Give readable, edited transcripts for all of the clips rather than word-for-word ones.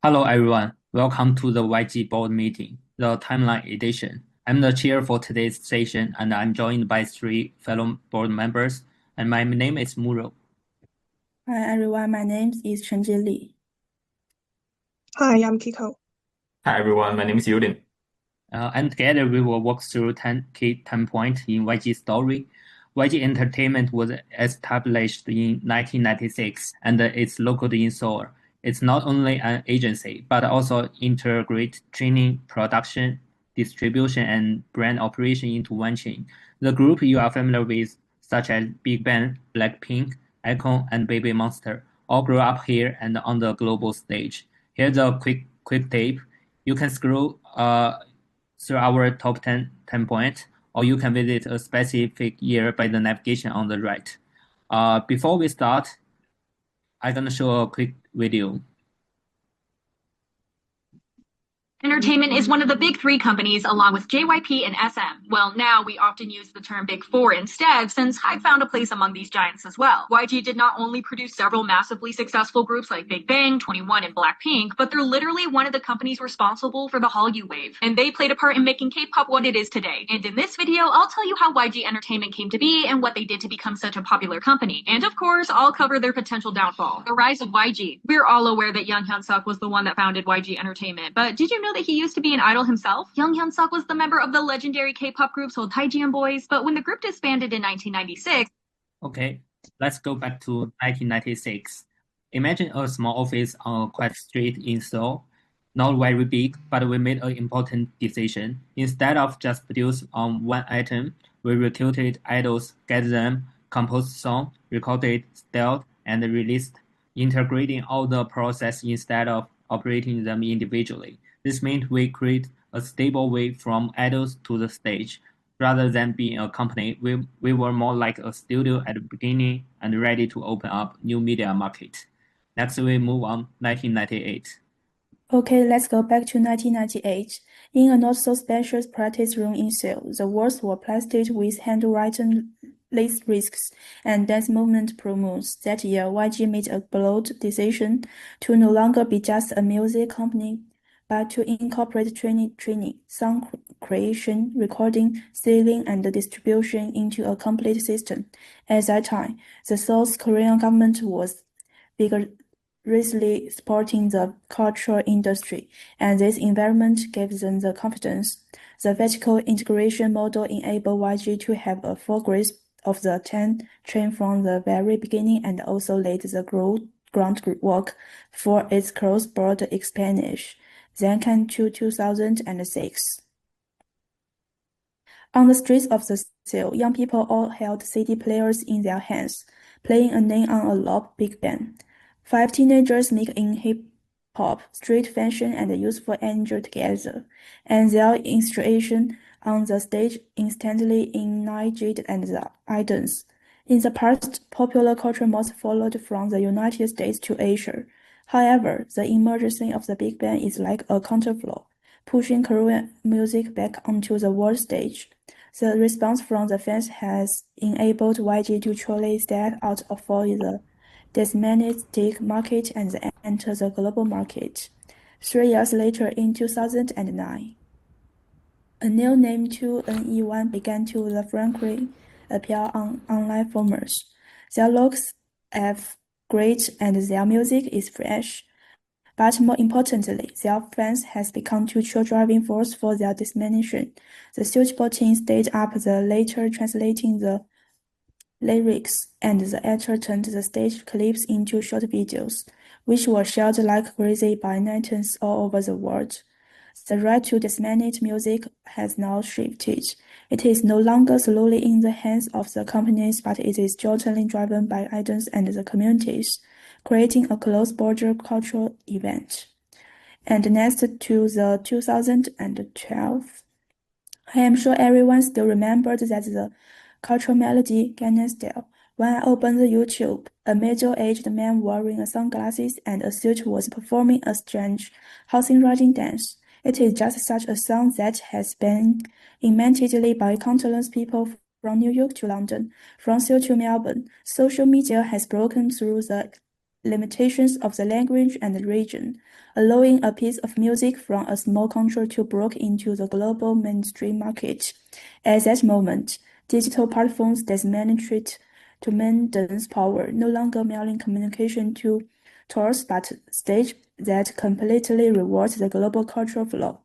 Hello everyone, welcome to the YG board meeting, the timeline edition. I'm the chair for today's session and I'm joined by three fellow board members and my name is Muro. Hi everyone, my name is Chenji Li. Hi, I'm Kiko. Hi everyone, my name is Yudin. And together we will walk through 10 key points in YG story. YG Entertainment was established in 1996 and it's located in Seoul. It's not only an agency, but also integrate training, production, distribution, and brand operation into one chain. The group you are familiar with, such as Big Bang, Blackpink, iKON, and Baby Monster, all grew up here and on the global stage. Here's a quick tape. You can scroll through our top 10 points, or you can visit a specific year by the navigation on the right. Before we start, I'm going to show a quick video. Entertainment is one of the big three companies along with JYP and SM. Well, now we often use the term Big Four instead, since HYBE found a place among these giants as well. YG did not only produce several massively successful groups like Big Bang, 21, and Blackpink, but they're literally one of the companies responsible for the Hallyu wave. And they played a part in making K-pop what it is today. And in this video, I'll tell you how YG Entertainment came to be and what they did to become such a popular company. And of course, I'll cover their potential downfall. The rise of YG. We're all aware that Young Hyun-suk was the one that founded YG Entertainment, but did you know that he used to be an idol himself? Young Hyun-suk was the member of the legendary K-pop group Seoul Taejeon Boys, but when the group disbanded in 1996... Okay, let's go back to 1996. Imagine a small office on a quiet street in Seoul. Not very big, but we made an important decision. Instead of just produce on one item, we recruited idols, get them, composed songs, recorded, styled, and released, integrating all the process instead of operating them individually. This meant we create a stable way from idols to the stage. Rather than being a company, we were more like a studio at the beginning and ready to open up new media market. Next, we move on 1998. Okay, let's go back to 1998. In a not-so-spacious practice room in Seoul, the walls were plastered with handwritten lyrics and dance movement promos. That year, YG made a bold decision to no longer be just a music company, but to incorporate training, song creation, recording, selling, and distribution into a complete system. At that time, the South Korean government was vigorously supporting the cultural industry, and this environment gave them the confidence. The vertical integration model enabled YG to have a full grasp of the chain from the very beginning and also laid the groundwork for its cross-border expansion. Then came to 2006. On the streets of the Seoul, young people all held CD players in their hands, playing a name on a loud big band. 5 teenagers mix in hip-hop, street fashion, and youthful energy together, and their installation on the stage instantly ignited the idols. In the past, popular culture most followed from the United States to Asia. However, the emergence of the Big Bang is like a counterflow, pushing Korean music back onto the world stage. The response from the fans has enabled YG to truly step out for the domestic market and enter the global market. 3 years later, in 2009, a new name 2NE1 began to frequently appear on online forums. Their looks are great and their music is fresh. But more importantly, their fans has become a true driving force for their dissemination. The suitable team stayed up the later translating the lyrics, and the actor turned the stage clips into short videos, which were shared like crazy by netizens all over the world. The right to disseminate music has now shifted. It is no longer solely in the hands of the companies, but it is totally driven by idols and the communities, creating a cross-border cultural event. And next to the 2012, I am sure everyone still remembers that the cultural melody Gangnam Style. When I opened the YouTube, a middle-aged man wearing sunglasses and a suit was performing a strange housing-riding dance. It is just such a song that has been imitated by countless people from New York to London, from Seoul to Melbourne. Social media has broken through the limitations of the language and the region, allowing a piece of music from a small country to break into the global mainstream market. At that moment, digital platforms demonstrate tremendous power, no longer merely communication tools, but stage that completely rewards the global cultural flow.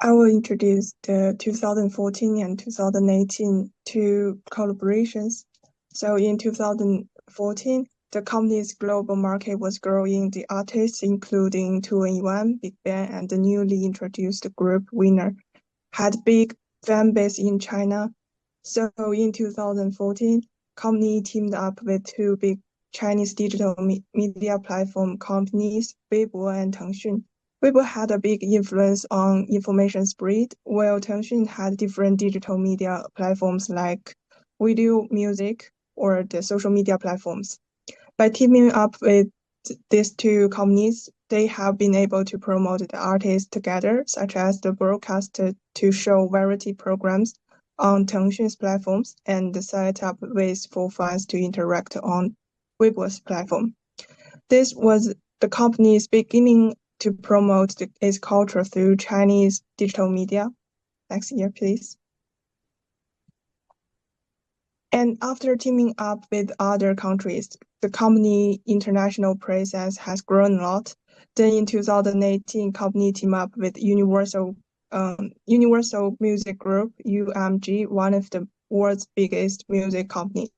I will introduce the 2014 and 2018 two collaborations. So in 2014, the company's global market was growing. The artists, including 2NE1, Big Bang, and the newly introduced group Winner, had big fan base in China. So in 2014, company teamed up with two big Chinese digital media platform companies, Weibo and Tengxun. Weibo had a big influence on information spread, while Tengxun had different digital media platforms like video, music, or the social media platforms. By teaming up with these two companies, they have been able to promote the artists together, such as the broadcast to show variety programs on Tengxun's platforms and set up ways for fans to interact on Weibo's platform. This was the company's beginning to promote its culture through Chinese digital media. Next year, please. And after teaming up with other countries, the company international presence has grown a lot. Then in 2018, company teamed up with Universal Music Group, UMG, one of the world's biggest music companies.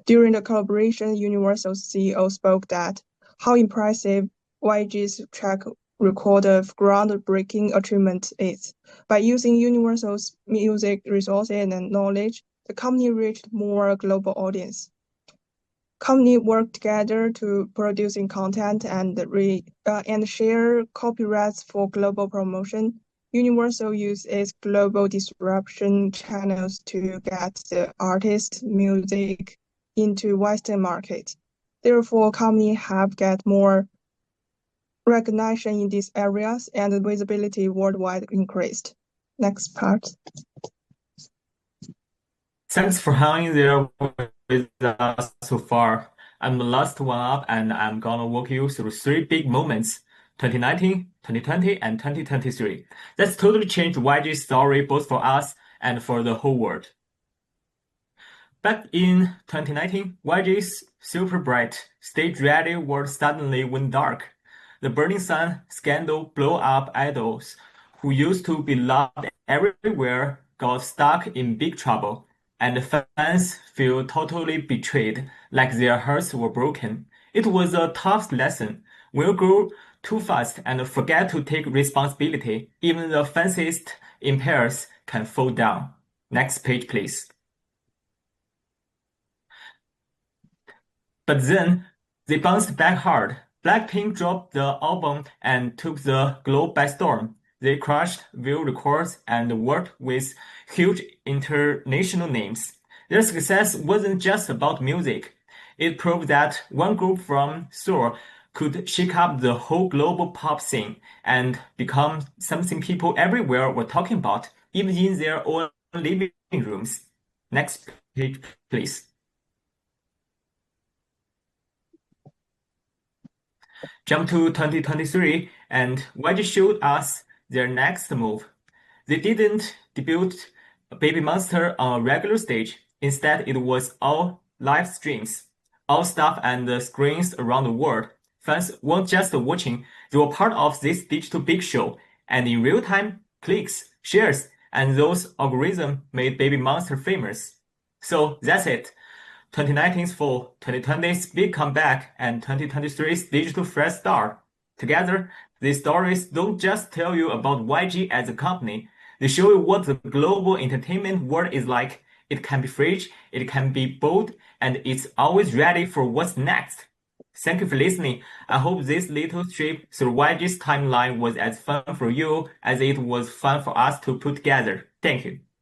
During the collaboration, Universal CEO spoke that how impressive YG's track record of groundbreaking achievement is. By using Universal's music resources and knowledge, the company reached more global audience. Company worked together to producing content and share copyrights for global promotion. Universal used its global distribution channels to get the artist's music into Western market. Therefore, company have get more recognition in these areas and the visibility worldwide increased. Next part. Thanks for hanging there with us so far. I'm the last one up, and I'm gonna walk you through three big moments: 2019, 2020, and 2023. That's totally changed YG's story both for us and for the whole world. Back in 2019, YG's super bright, stage-ready world suddenly went dark. The Burning Sun scandal blew up idols who used to be loved everywhere got stuck in big trouble, and fans feel totally betrayed, like their hearts were broken. It was a tough lesson. When you grow too fast and forget to take responsibility, even the fanciest empires can fall down. Next page, please. But then, they bounced back hard. Blackpink dropped the album and took the globe by storm. They crushed view records and worked with huge international names. Their success wasn't just about music. It proved that one group from Seoul could shake up the whole global pop scene and become something people everywhere were talking about, even in their own living rooms. Next page, please. Jump to 2023, and YG showed us their next move. They didn't debut Baby Monster on a regular stage. Instead, it was all live streams, all stuff and screens around the world. Fans weren't just watching, they were part of this digital big show. And in real time, clicks, shares, and those algorithms made Baby Monster famous. So that's it. 2019's fall, 2020's big comeback, and 2023's digital fresh start. Together, these stories don't just tell you about YG as a company, they show you what the global entertainment world is like. It can be fresh, it can be bold, and it's always ready for what's next. Thank you for listening. I hope this little trip through YG's timeline was as fun for you as it was fun for us to put together. Thank you.